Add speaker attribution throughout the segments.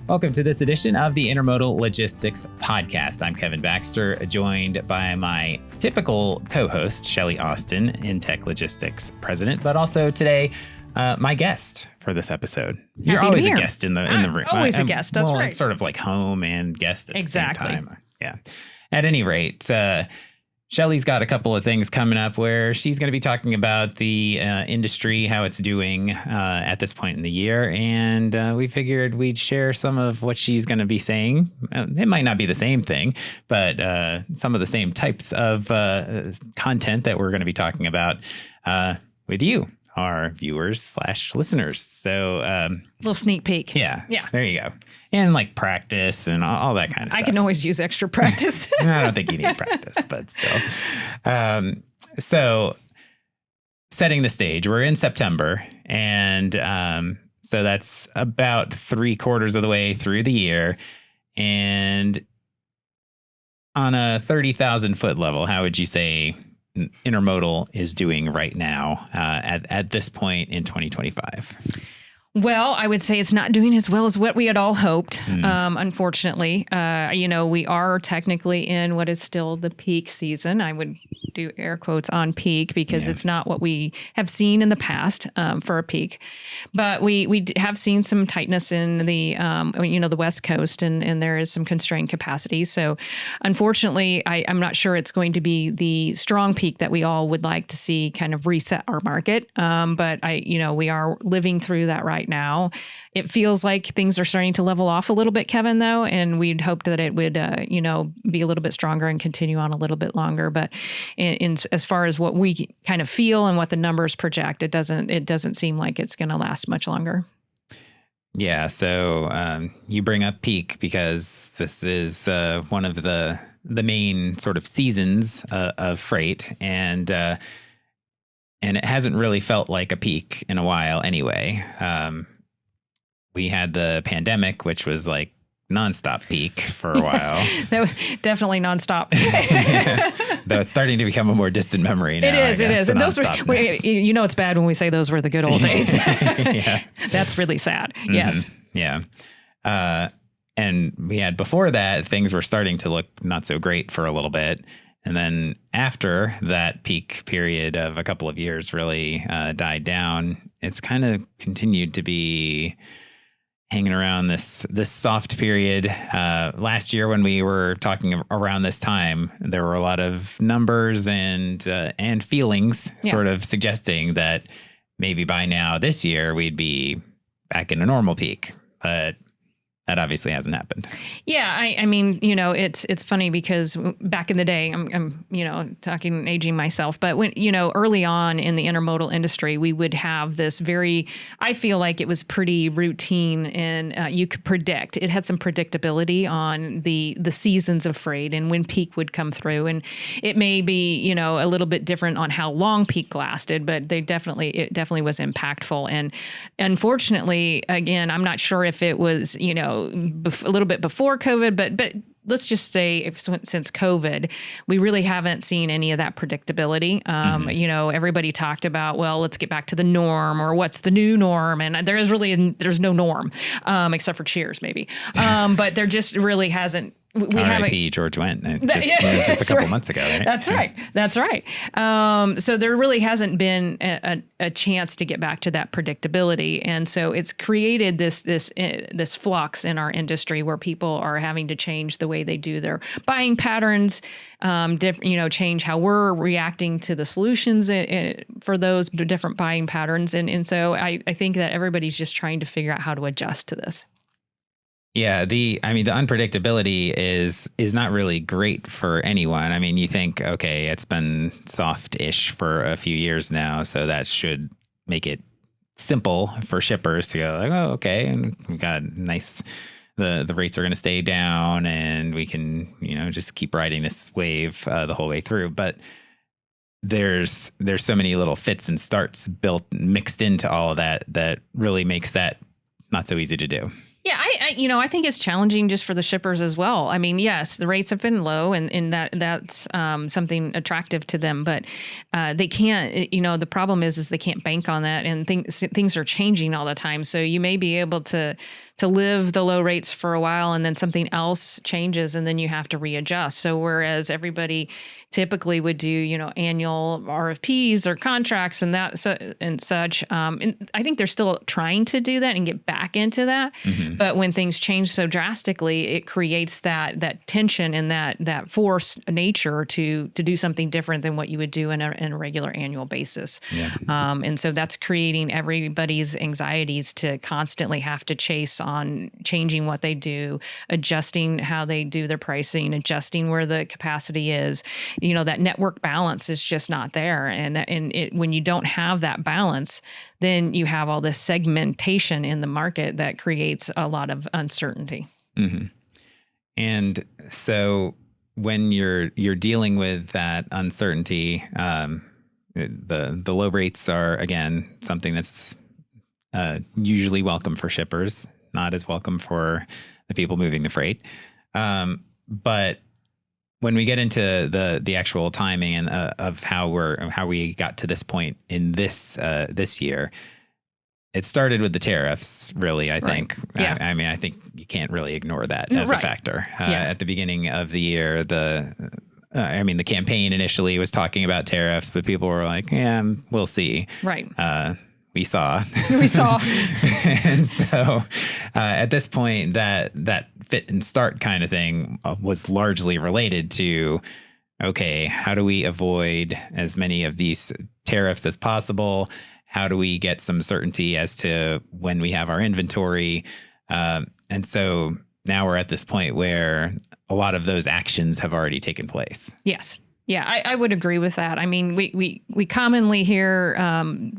Speaker 1: Welcome to this edition of the Intermodal Logistics Podcast. I'm Kevin Baxter, joined by my typical co-host, Shelli Austin, InTek Logistics President, but also today, my guest for this episode. You're always a guest in the room.
Speaker 2: Always a guest, that's right.
Speaker 1: It's sort of like home and guest at
Speaker 2: exactly.
Speaker 1: the same time. Yeah. At any rate, Shelli's got a couple of things coming up where she's going to be talking about the industry, how it's doing at this point in the year. And we figured we'd share some of what she's going to be saying. It might not be the same thing, but some of the same types of content that we're going to be talking about with you, our viewers / listeners. So
Speaker 2: little sneak peek.
Speaker 1: Yeah. There you go. And like practice and all that kind of stuff.
Speaker 2: I can always use extra practice.
Speaker 1: I don't think you need practice, but still. So setting the stage, we're in September. And so that's about 3/4 of the way through the year. And on a 30,000 foot level, how would you say intermodal is doing right now at this point in 2025?
Speaker 2: Well, I would say it's not doing as well as what we had all hoped. Unfortunately, we are technically in what is still the peak season. I would do air quotes on peak because it's not what we have seen in the past for a peak. But we have seen some tightness in the, the West Coast and there is some constrained capacity. So unfortunately, I'm not sure it's going to be the strong peak that we all would like to see kind of reset our market. But we are living through that right now. It feels like things are starting to level off a little bit, Kevin, though, and we'd hoped that it would, be a little bit stronger and continue on a little bit longer. But in as far as what we kind of feel and what the numbers project, it doesn't seem like it's going to last much longer.
Speaker 1: Yeah. So you bring up peak because this is one of the main sort of seasons of freight, and it hasn't really felt like a peak in a while anyway. We had the pandemic, which was like nonstop peak for a while.
Speaker 2: That was definitely nonstop.
Speaker 1: Though it's starting to become a more distant memory now.
Speaker 2: It is. And those were, it's bad when we say those were the good old days.
Speaker 1: Yeah.
Speaker 2: That's really sad. Mm-hmm. Yes.
Speaker 1: Yeah. And we had before that, things were starting to look not so great for a little bit. And then after that peak period of a couple of years really died down, it's kind of continued to be hanging around this soft period. Last year when we were talking around this time, there were a lot of numbers and feelings sort of suggesting that maybe by now this year we'd be back in a normal peak. But that obviously hasn't happened.
Speaker 2: Yeah, I mean, it's funny because back in the day, I'm aging myself, but when, early on in the intermodal industry, we would have this I feel like it was pretty routine and you could predict. It had some predictability on the seasons of freight and when peak would come through. And it may be, a little bit different on how long peak lasted, but it definitely was impactful. And unfortunately, again, I'm not sure if it was, a little bit before COVID, but let's just say since COVID, we really haven't seen any of that predictability. Everybody talked about, well, let's get back to the norm or what's the new norm. And there's no norm, except for Cheers, maybe. But there just really hasn't.
Speaker 1: R.I.P. George Wendt just a couple months ago. Right?
Speaker 2: That's right. So there really hasn't been a chance to get back to that predictability, and so it's created this flux in our industry where people are having to change the way they do their buying patterns, change how we're reacting to the solutions for those different buying patterns, and so I think that everybody's just trying to figure out how to adjust to this.
Speaker 1: Yeah, the unpredictability is not really great for anyone. I mean, you think, okay, it's been soft-ish for a few years now, so that should make it simple for shippers to go like, oh, okay, and we got nice. The rates are going to stay down, and we can just keep riding this wave the whole way through. But there's so many little fits and starts mixed into all of that really makes that not so easy to do.
Speaker 2: Yeah, I think it's challenging just for the shippers as well. I mean, yes, the rates have been low and that's something attractive to them, but they can't, the problem is they can't bank on that, and things are changing all the time. So you may be able to to live the low rates for a while, and then something else changes, and then you have to readjust. So whereas everybody typically would do, annual RFPs or contracts and such, and I think they're still trying to do that and get back into that.
Speaker 1: Mm-hmm.
Speaker 2: But when things change so drastically, it creates that tension and that forced nature to do something different than what you would do in a regular annual basis.
Speaker 1: Yeah.
Speaker 2: And so that's creating everybody's anxieties to constantly have to chase on changing what they do, adjusting how they do their pricing, adjusting where the capacity is. That network balance is just not there. And when you don't have that balance, then you have all this segmentation in the market that creates a lot of uncertainty.
Speaker 1: Mm-hmm. And so when you're dealing with that uncertainty, the low rates are, again, something that's usually welcome for shippers, not as welcome for the people moving the freight. But when we get into the actual timing and of how we got to this point in this year, it started with the tariffs, really, I think.
Speaker 2: Yeah.
Speaker 1: I think you can't really ignore that as a factor. At the beginning of the year, the campaign initially was talking about tariffs, but people were like, yeah, we'll see.
Speaker 2: Right.
Speaker 1: We saw. And so at this point, that fit and start kind of thing was largely related to, okay, how do we avoid as many of these tariffs as possible? How do we get some certainty as to when we have our inventory? And so now we're at this point where a lot of those actions have already taken place.
Speaker 2: Yes. Yeah, I would agree with that. I mean, we commonly hear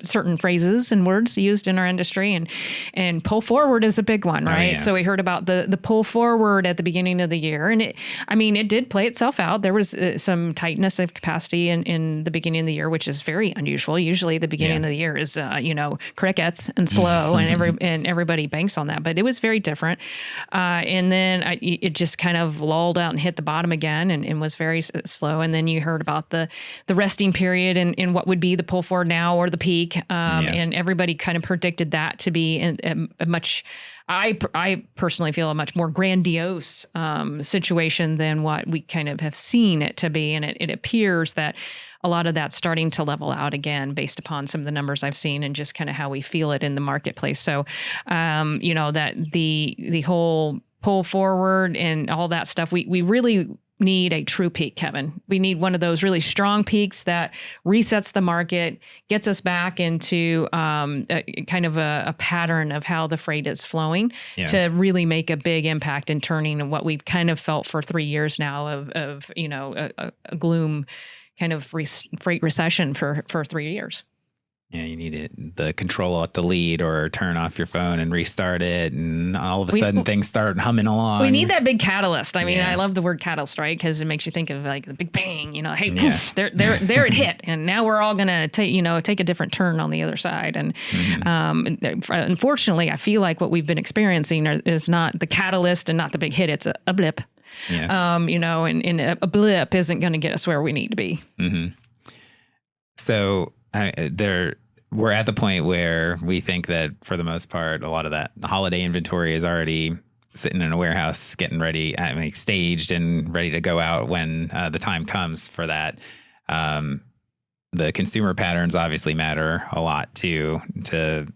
Speaker 2: certain phrases and words used in our industry, and pull forward is a big one, right?
Speaker 1: Yeah.
Speaker 2: So we heard about the pull forward at the beginning of the year, and it did play itself out. There was some tightness of capacity in the beginning of the year, which is very unusual. Usually, the beginning of the year is crickets and slow, and everybody banks on that. But it was very different, and then it just kind of lulled out and hit the bottom again, and was very slow, and then you heard about the resting period and what would be the pull forward now or the peak. And everybody kind of predicted that to be a much, I personally feel, a much more grandiose situation than what we kind of have seen it to be. And it appears that a lot of that's starting to level out again based upon some of the numbers I've seen and just kind of how we feel it in the marketplace. So, that the whole pull forward and all that stuff, we really need a true peak, Kevin. We need one of those really strong peaks that resets the market, gets us back into kind of a pattern of how the freight is flowing to really make a big impact in turning what we've kind of felt for 3 years now of a gloom kind of freight recession for 3 years.
Speaker 1: Yeah, you need the control at the lead or turn off your phone and restart it, and all of a sudden things start humming along.
Speaker 2: We need that big catalyst. I mean, I love the word catalyst, right? Because it makes you think of like the big bang. Hey, poof, there it hit, and now we're all gonna take a different turn on the other side. And unfortunately, I feel like what we've been experiencing is not the catalyst and not the big hit. It's a blip. Yeah. And a blip isn't going to get us where we need to be.
Speaker 1: Mm-hmm. So. We're at the point where we think that for the most part, a lot of that holiday inventory is already sitting in a warehouse, getting ready, staged and ready to go out when the time comes for that. The consumer patterns obviously matter a lot too, to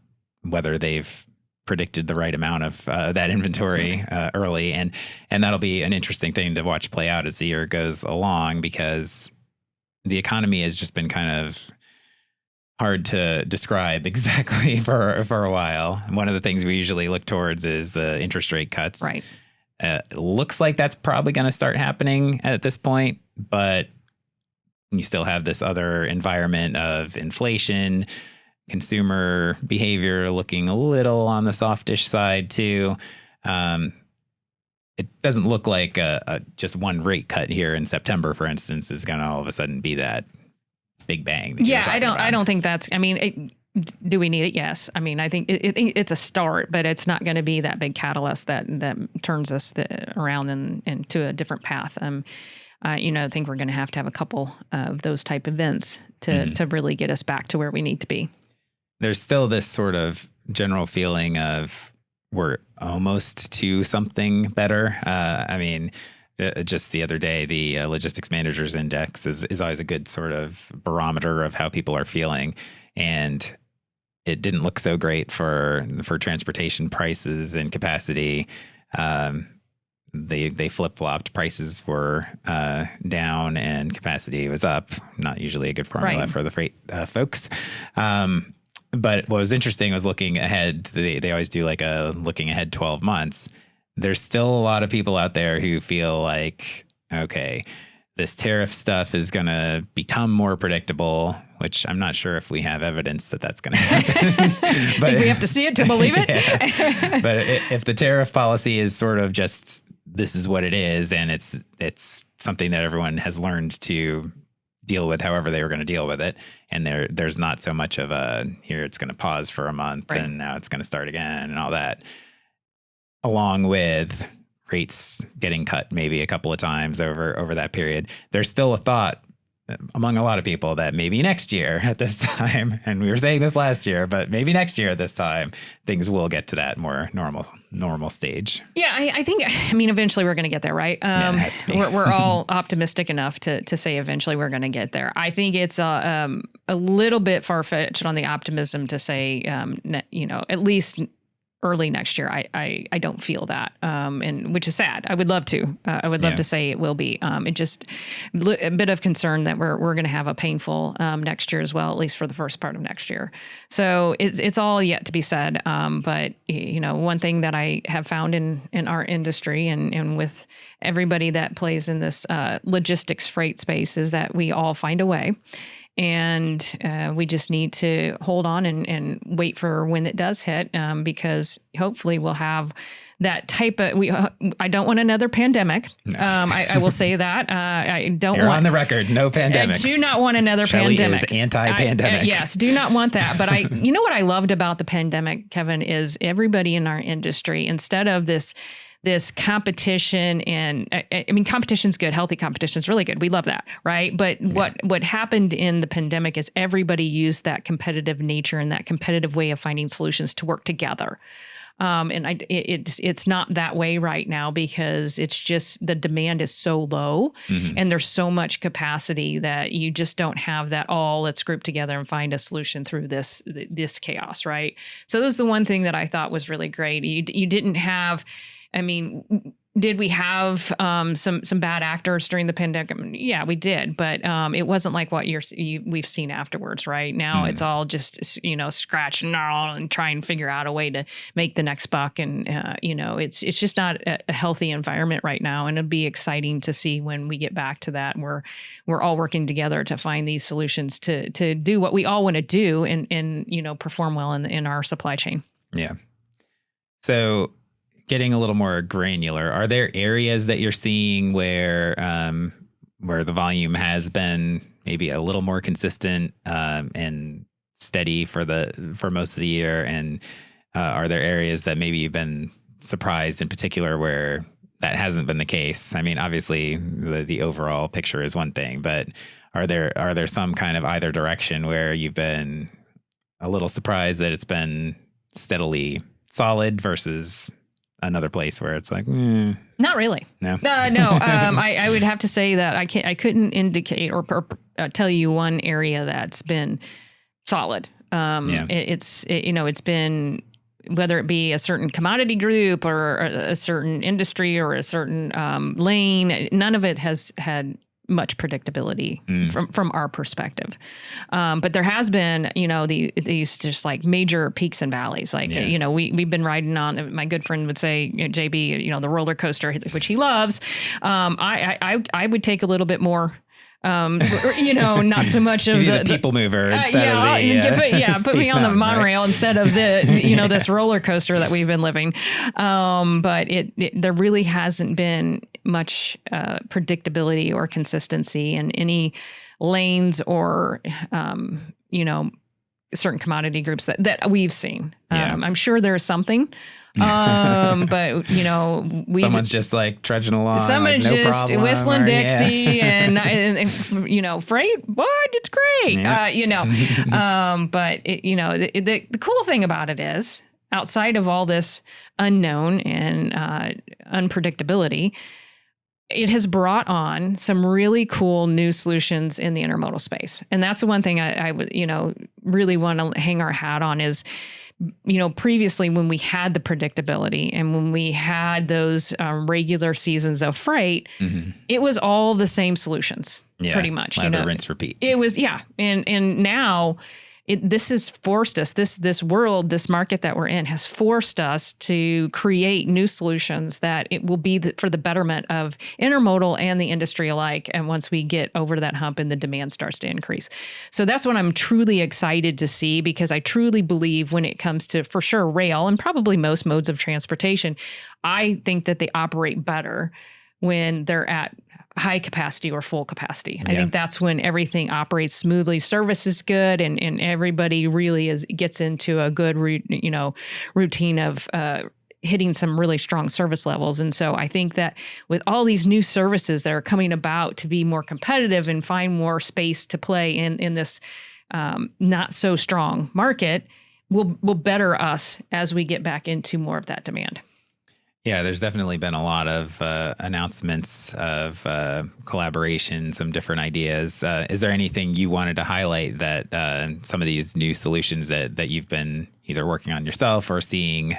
Speaker 1: whether they've predicted the right amount of that inventory early. And that'll be an interesting thing to watch play out as the year goes along, because the economy has just been kind of hard to describe exactly for a while. One of the things we usually look towards is the interest rate cuts.
Speaker 2: Right.
Speaker 1: It looks like that's probably going to start happening at this point, but you still have this other environment of inflation, consumer behavior looking a little on the softish side too. It doesn't look like just one rate cut here in September, for instance, is going to all of a sudden be that big bang.
Speaker 2: I don't think that's, do we need it? Yes. I think it's a start, but it's not going to be that big catalyst that turns us around and to a different path. I think we're going to have a couple of those type events to really get us back to where we need to be.
Speaker 1: There's still this sort of general feeling of we're almost to something better. I mean, just the other day, the logistics managers index is always a good sort of barometer of how people are feeling. And it didn't look so great for transportation prices and capacity. They flip-flopped. Prices were down and capacity was up. Not usually a good formula for the freight folks. But what was interesting was looking ahead. They always do like a looking ahead 12 months. There's still a lot of people out there who feel like, okay, this tariff stuff is going to become more predictable, which I'm not sure if we have evidence that that's going to happen.
Speaker 2: But I think we have to see it to believe it.
Speaker 1: Yeah. But if the tariff policy is sort of just, this is what it is, and it's something that everyone has learned to deal with however they were going to deal with it, and there's not so much of a, here it's going to pause for a month and now it's going to start again and all that, along with rates getting cut maybe a couple of times over that period, there's still a thought among a lot of people that maybe next year at this time, and we were saying this last year, but maybe next year at this time, things will get to that more normal stage.
Speaker 2: Yeah, I think, eventually we're going to get there, right?
Speaker 1: Yeah, it has to be.
Speaker 2: We're all optimistic enough to say eventually we're going to get there. I think it's a little bit far-fetched on the optimism to say, at least early next year. I don't feel that, and which is sad. I would love to. I would love to say it will be. It just a bit of concern that we're going to have a painful next year as well, at least for the first part of next year. So it's all yet to be said. But one thing that I have found in our industry and with everybody that plays in this logistics freight space is that we all find a way. And we just need to hold on and wait for when it does hit, because hopefully we'll have that type of. I don't want another pandemic. No. I will say that I don't.
Speaker 1: You're on the record. No pandemics.
Speaker 2: I do not want another
Speaker 1: Shelli
Speaker 2: pandemic.
Speaker 1: Is anti-pandemic.
Speaker 2: Yes, do not want that. But you know what I loved about the pandemic, Kevin, is everybody in our industry, instead of this competition, and competition's good. Healthy competition's really good. We love that, right? But what happened in the pandemic is everybody used that competitive nature and that competitive way of finding solutions to work together. And it's not that way right now because it's just the demand is so low and there's so much capacity that you just don't have that all let's group together and find a solution through this chaos, right? So that was the one thing that I thought was really great. You didn't have, did we have some bad actors during the pandemic? Yeah, we did, but it wasn't like what we've seen afterwards. Right now, it's all just scratch and try and figure out a way to make the next buck, and it's just not a healthy environment right now. And it'll be exciting to see when we get back to that. We're all working together to find these solutions to do what we all want to do and perform well in our supply chain.
Speaker 1: Yeah. So, getting a little more granular, are there areas that you're seeing where the volume has been maybe a little more consistent and steady for most of the year? And are there areas that maybe you've been surprised in particular where that hasn't been the case? Obviously the overall picture is one thing, but are there some kind of either direction where you've been a little surprised that it's been steadily solid versus another place where it's like,
Speaker 2: not really.
Speaker 1: No.
Speaker 2: I would have to say that I couldn't indicate or tell you one area that's been solid. It's been, whether it be a certain commodity group or a certain industry or a certain lane, none of it has had much predictability from our perspective. But there has been, these just like major peaks and valleys. Like, we've been riding on, my good friend would say, JB, the roller coaster, which he loves. I would take a little bit more, not so much of the people mover instead of put me on the monorail instead of the, this roller coaster that we've been living. But there really hasn't been much predictability or consistency in any lanes or, certain commodity groups that we've seen. I'm sure there's something. But
Speaker 1: someone's just like trudging along.
Speaker 2: Someone's
Speaker 1: like, no
Speaker 2: just
Speaker 1: problem,
Speaker 2: whistling Dixie and freight. What? It's great.
Speaker 1: Yeah.
Speaker 2: But the cool thing about it is, outside of all this unknown and unpredictability, it has brought on some really cool new solutions in the intermodal space. And that's the one thing I would, really want to hang our hat on is, previously when we had the predictability and when we had those regular seasons of freight, it was all the same solutions, pretty much.
Speaker 1: Lather, rinse, repeat.
Speaker 2: It was, and now this has forced us, this world, this market that we're in has forced us to create new solutions that it will be for the betterment of intermodal and the industry alike. And once we get over that hump and the demand starts to increase. So that's what I'm truly excited to see, because I truly believe when it comes to, for sure, rail and probably most modes of transportation, I think that they operate better when they're at high capacity or full capacity. I think that's when everything operates smoothly. Service is good, and everybody really gets into a good routine of hitting some really strong service levels. And so I think that with all these new services that are coming about to be more competitive and find more space to play in this not so strong market, will better us as we get back into more of that demand.
Speaker 1: Yeah, there's definitely been a lot of announcements of collaboration, some different ideas. Is there anything you wanted to highlight that some of these new solutions that you've been either working on yourself or seeing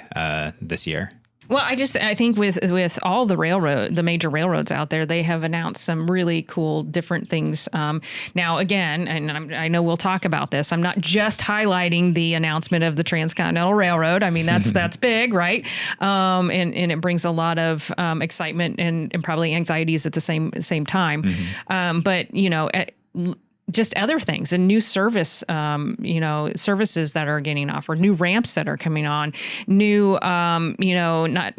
Speaker 1: this year?
Speaker 2: Well, I think with all the major railroads out there, they have announced some really cool different things. Now, again, and I know we'll talk about this, I'm not just highlighting the announcement of the Transcontinental Railroad. I mean, that's big, right? And it brings a lot of excitement and probably anxieties at the same time. But just other things and new services that are getting offered, new ramps that are coming on, new, not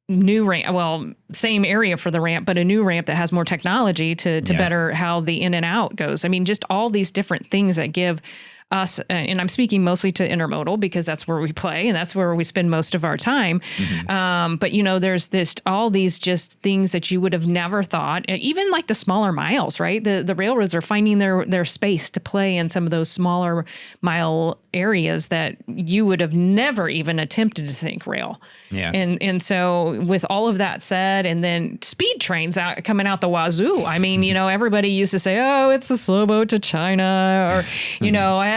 Speaker 2: new ramp, well, same area for the ramp, but a new ramp that has more technology to better how the in and out goes. I mean, just all these different things that give us, and I'm speaking mostly to intermodal because that's where we play and that's where we spend most of our time. But there's all these just things that you would have never thought, even like the smaller miles, right? The railroads are finding their space to play in some of those smaller mile areas that you would have never even attempted to think rail. Yeah. And so with all of that said, and then speed trains coming out the wazoo. I mean, everybody used to say, oh, it's the slow boat to China, or,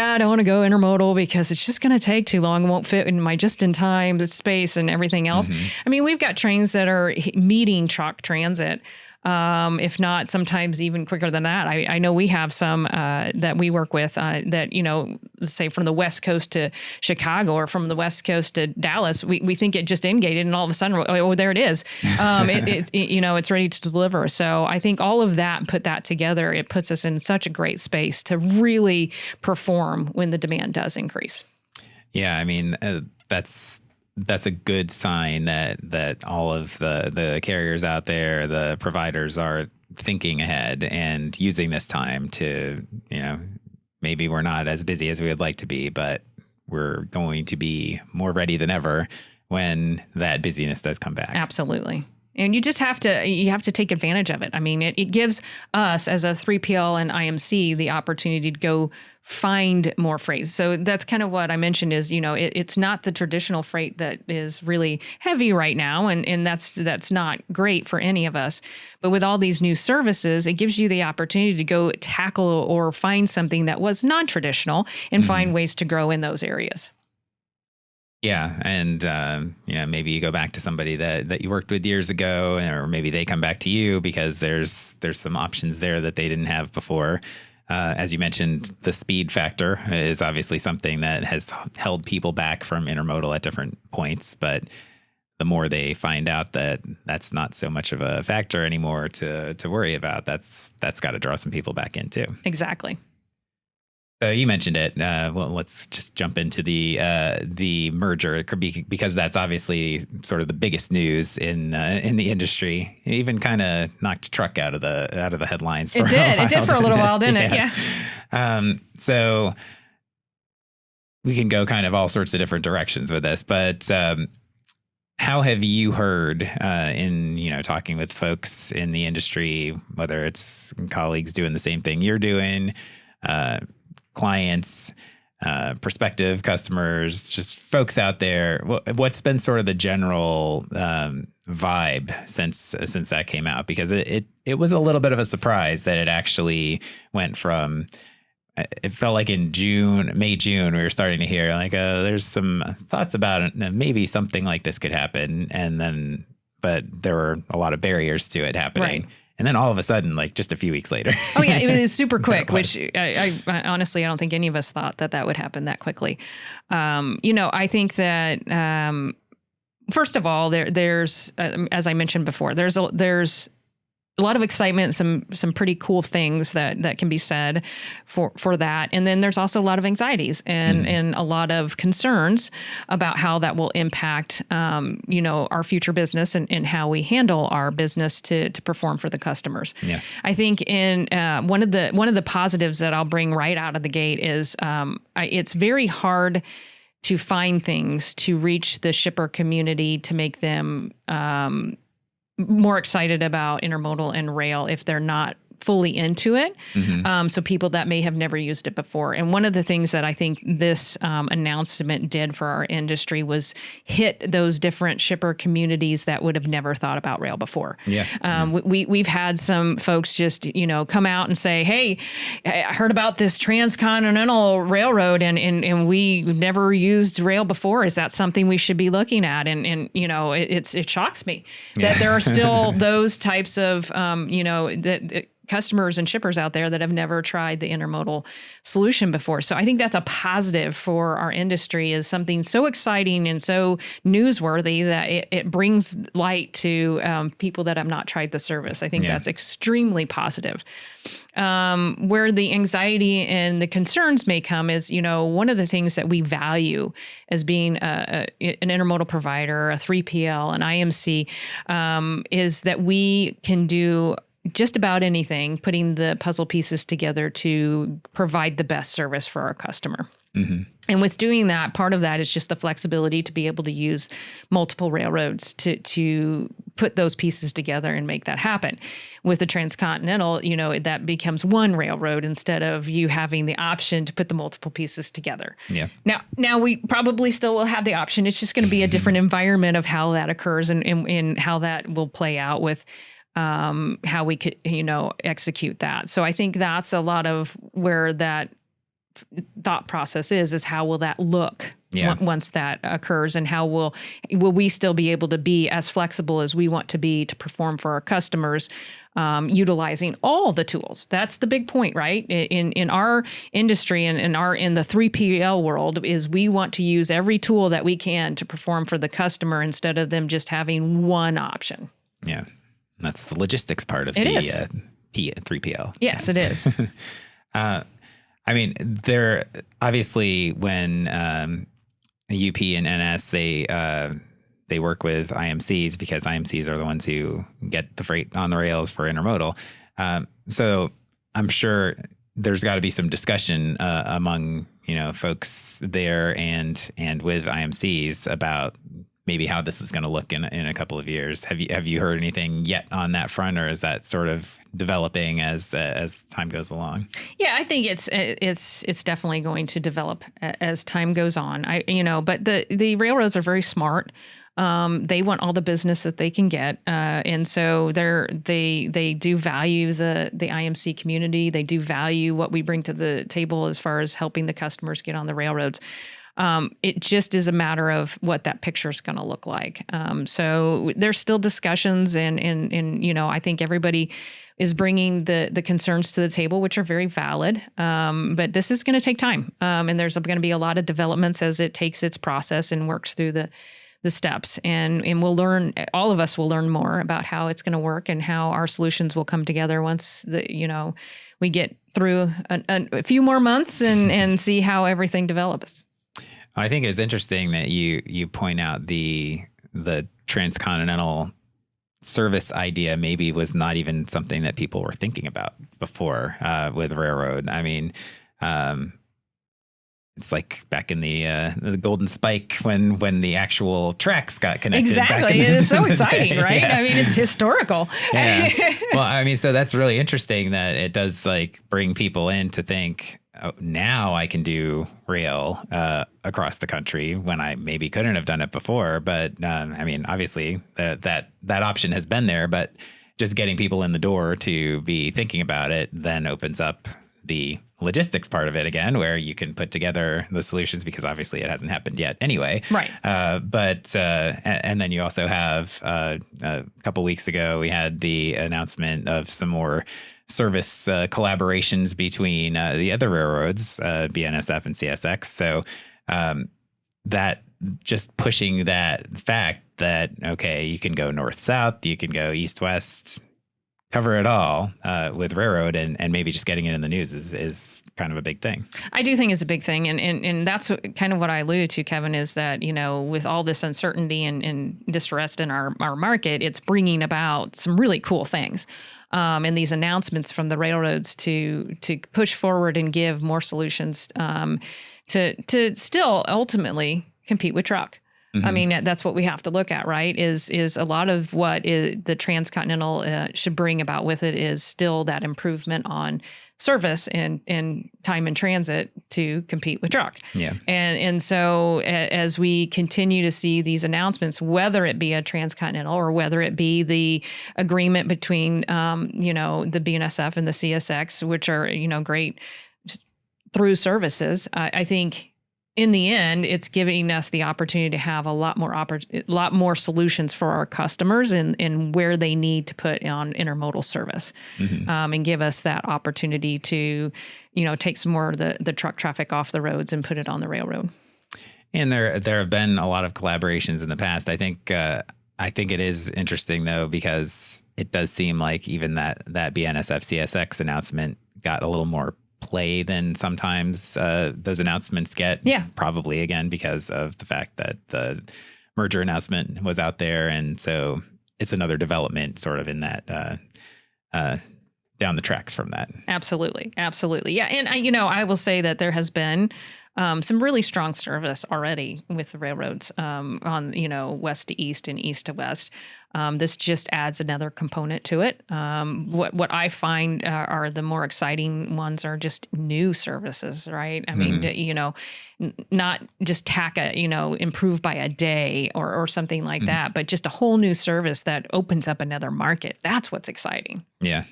Speaker 2: I don't want to go intermodal because it's just going to take too long. It won't fit in my just-in-time space and everything else. I mean, we've got trains that are meeting truck transit. If not, sometimes even quicker than that. I know we have some that we work with that, say from the West Coast to Chicago or from the West Coast to Dallas, we think it just in-gated and all of a sudden, oh, there it is. It's ready to deliver. So I think all of that, put that together, it puts us in such a great space to really perform when the demand does increase. Yeah, I mean, that's a good sign that all of the carriers out there, the providers, are thinking ahead and using this time to, maybe we're not as busy as we would like to be, but we're going to be more ready than ever when that busyness does come back. Absolutely. And you just have to take advantage of it. I mean, it gives us as a 3PL and IMC the opportunity to go find more freight. So that's kind of what I mentioned is, it's not the traditional freight that is really heavy right now. And that's not great for any of us. But with all these new services, it gives you the opportunity to go tackle or find something that was non-traditional and find ways to grow in those areas. Yeah. And, maybe you go back to somebody that you worked with years ago, or maybe they come back to you because there's some options there that they didn't have before. As you mentioned, the speed factor is obviously something that has held people back from intermodal at different points. But the more they find out that that's not so much of a factor anymore to worry about, that's got to draw some people back in too. Exactly. So you mentioned it. Well, let's just jump into the merger, because that's obviously sort of the biggest news in the industry. It even kind of knocked truck out of the headlines. For it did for a little while, didn't it? Yeah. So we can go kind of all sorts of different directions with this, but how have you heard in talking with folks in the industry, whether it's colleagues doing the same thing you're doing, clients,
Speaker 1: prospective customers, just folks out there, what's been sort of the general vibe since that came out? Because it was a little bit of a surprise that it actually went from, it felt like in May, June, we were starting to hear like, there's some thoughts about it, and maybe something like this could happen. But there were a lot of barriers to it happening.
Speaker 2: Right.
Speaker 1: And then all of a sudden, like just a few weeks later.
Speaker 2: Oh yeah, it was super quick, which I honestly, I don't think any of us thought that would happen that quickly. I think that, first of all, there's, as I mentioned before, there's a lot of excitement, some pretty cool things that can be said for that. And then there's also a lot of anxieties and a lot of concerns about how that will impact, our future business and how we handle our business to perform for the customers.
Speaker 1: Yeah.
Speaker 2: I think in one of the positives that I'll bring right out of the gate is it's very hard to find things to reach the shipper community to make them more excited about intermodal and rail if they're not fully into it. So people that may have never used it before. And one of the things that I think this announcement did for our industry was hit those different shipper communities that would have never thought about rail before.
Speaker 1: Yeah.
Speaker 2: We've had some folks just, come out and say, hey, I heard about this transcontinental railroad and we never used rail before. Is that something we should be looking at? And it shocks me that there are still those types of, that customers and shippers out there that have never tried the intermodal solution before. So I think that's a positive for our industry, is something so exciting and so newsworthy that it brings light to people that have not tried the service. I think that's extremely positive. Where the anxiety and the concerns may come is, one of the things that we value as being an intermodal provider, a 3PL, an IMC, is that we can do just about anything, putting the puzzle pieces together to provide the best service for our customer. And with doing that, part of that is just the flexibility to be able to use multiple railroads to put those pieces together and make that happen. With the transcontinental, that becomes one railroad instead of you having the option to put the multiple pieces together.
Speaker 1: Yeah.
Speaker 2: Now we probably still will have the option. It's just going to be a different environment of how that occurs and how that will play out with how we could, execute that. So I think that's a lot of where that thought process is how will that look once that occurs, and how will we still be able to be as flexible as we want to be to perform for our customers, utilizing all the tools. That's the big point, right? In our industry and in the 3PL world, is we want to use every tool that we can to perform for the customer instead of them just having one option.
Speaker 1: Yeah. That's the logistics part of 3PL.
Speaker 2: Yes, it is.
Speaker 1: There obviously when UP and NS they work with IMCs, because IMCs are the ones who get the freight on the rails for intermodal. So I'm sure there's got to be some discussion among folks there and with IMCs about maybe how this is going to look in a couple of years. Have you heard anything yet on that front, or is that sort of developing as time goes along? Yeah,
Speaker 2: I think it's definitely going to develop as time goes on. But the railroads are very smart. They want all the business that they can get, and so they do value the IMC community. They do value what we bring to the table as far as helping the customers get on the railroads. It just is a matter of what that picture is going to look like. So there's still discussions and I think everybody is bringing the concerns to the table, which are very valid. But this is going to take time. And there's going to be a lot of developments as it takes its process and works through the steps. And we'll learn, all of us will learn more about how it's going to work and how our solutions will come together once we get through a few more months and see how everything develops.
Speaker 1: I think it's interesting that you point out the transcontinental service idea maybe was not even something that people were thinking about before with railroad. I mean, it's like back in the Golden Spike when the actual tracks got connected.
Speaker 2: Exactly. It's so exciting, right? Yeah. I mean, it's historical.
Speaker 1: Yeah. Well, I mean, so that's really interesting that it does like bring people in to think, now I can do rail across the country when I maybe couldn't have done it before. But I mean, obviously that option has been there, but just getting people in the door to be thinking about it then opens up the logistics part of it again, where you can put together the solutions, because obviously it hasn't happened yet anyway.
Speaker 2: Right.
Speaker 1: And then you also have a couple weeks ago, we had the announcement of some more service collaborations between the other railroads, BNSF and CSX. So that just pushing that fact that, okay, you can go north-south, you can go east-west, cover it all with railroad, and maybe just getting it in the news is kind of a big thing.
Speaker 2: I do think it's a big thing. And that's kind of what I alluded to, Kevin, is that, with all this uncertainty and distress in our market, it's bringing about some really cool things. And these announcements from the railroads to push forward and give more solutions to still ultimately compete with truck. I mean, that's what we have to look at, right? Is a lot of what the transcontinental should bring about with it is still that improvement on service and time in transit to compete with truck.
Speaker 1: Yeah.
Speaker 2: And so as we continue to see these announcements, whether it be a transcontinental or whether it be the agreement between, the BNSF and the CSX, which are, great through services, I think in the end, it's giving us the opportunity to have a lot more solutions for our customers in where they need to put on intermodal service, and give us that opportunity to, take some more of the truck traffic off the roads and put it on the railroad.
Speaker 1: And there have been a lot of collaborations in the past. I think it is interesting though, because it does seem like even that BNSF CSX announcement got a little more play than sometimes those announcements get.
Speaker 2: Yeah.
Speaker 1: Probably again because of the fact that the merger announcement was out there, and so it's another development sort of in that down the tracks from that.
Speaker 2: Absolutely. Yeah. And I will say that there has been some really strong service already with the railroads on, west to east and east to west. This just adds another component to it. What I find are the more exciting ones are just new services, right? I mean, not just improve by a day or something like that, but just a whole new service that opens up another market. That's what's exciting.
Speaker 1: Yeah.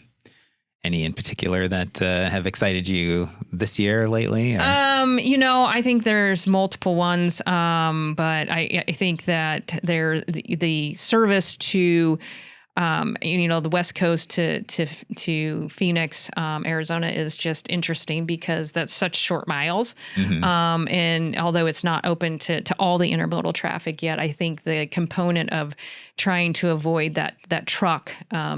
Speaker 1: Any in particular that have excited you this year lately?
Speaker 2: I think there's multiple ones, but I think that the service to, the West Coast to Phoenix, Arizona is just interesting because that's such short miles. And although it's not open to all the intermodal traffic yet, I think the component of trying to avoid that truck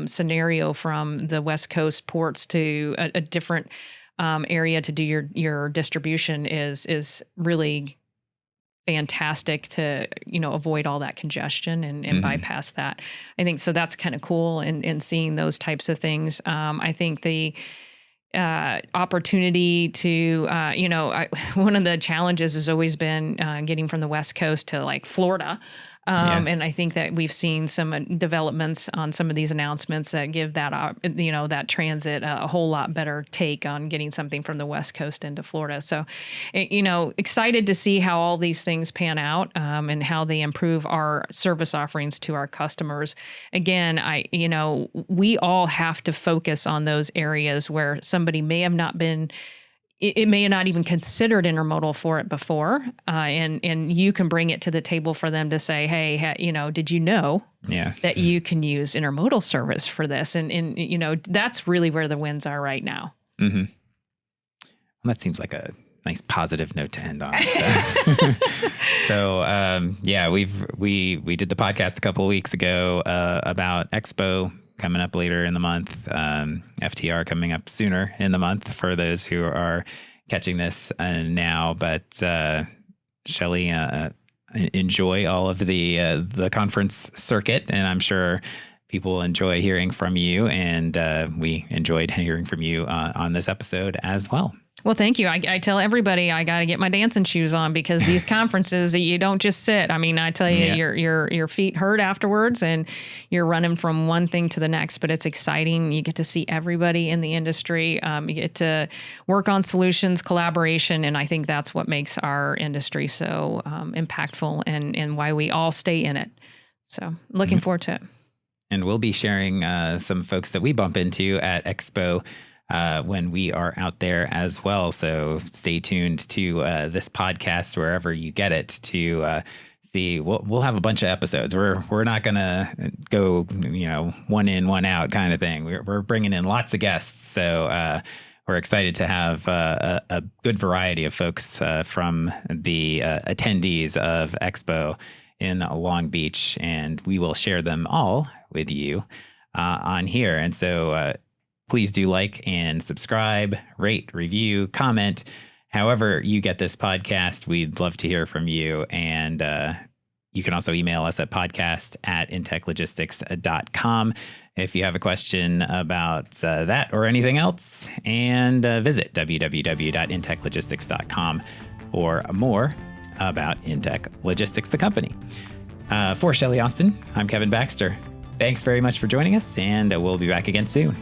Speaker 2: scenario from the West Coast ports to a different area to do your distribution is really fantastic to, avoid all that congestion and bypass that. I think so that's kind of cool and seeing those types of things. I think the opportunity to, one of the challenges has always been getting from the West Coast to like Florida. And I think that we've seen some developments on some of these announcements that give that, that transit a whole lot better take on getting something from the West Coast into Florida. So, excited to see how all these things pan out and how they improve our service offerings to our customers. Again, we all have to focus on those areas where somebody may have not been. It may have not even considered intermodal for it before, and you can bring it to the table for them to say, hey, did you know that you can use intermodal service for this? And that's really where the wins are right now.
Speaker 1: Mm-hmm. Well, that seems like a nice positive note to end on. So, we did the podcast a couple of weeks ago about Expo coming up later in the month, FTR coming up sooner in the month for those who are catching this now. But Shelli, enjoy all of the conference circuit, and I'm sure people enjoy hearing from you. And we enjoyed hearing from you on this episode as well.
Speaker 2: Well, thank you. I tell everybody I got to get my dancing shoes on because these conferences, you don't just sit. I mean, I tell you, your feet hurt afterwards and you're running from one thing to the next, but it's exciting. You get to see everybody in the industry. You get to work on solutions, collaboration. And I think that's what makes our industry so impactful and why we all stay in it. So looking forward to it.
Speaker 1: And we'll be sharing some folks that we bump into at Expo when we are out there as well. So stay tuned to this podcast wherever you get it to see. We'll have a bunch of episodes. We're not going to go, one in, one out kind of thing. We're bringing in lots of guests. So we're excited to have a good variety of folks from the attendees of Expo in Long Beach, and we will share them all with you on here. And so please do like and subscribe, rate, review, comment. However you get this podcast, we'd love to hear from you. And you can also email us at podcast@intechlogistics.com if you have a question about that or anything else. And visit www.intechlogistics.com for more about InTek Logistics, the company. For Shelli Austin, I'm Kevin Baxter. Thanks very much for joining us, and we'll be back again soon.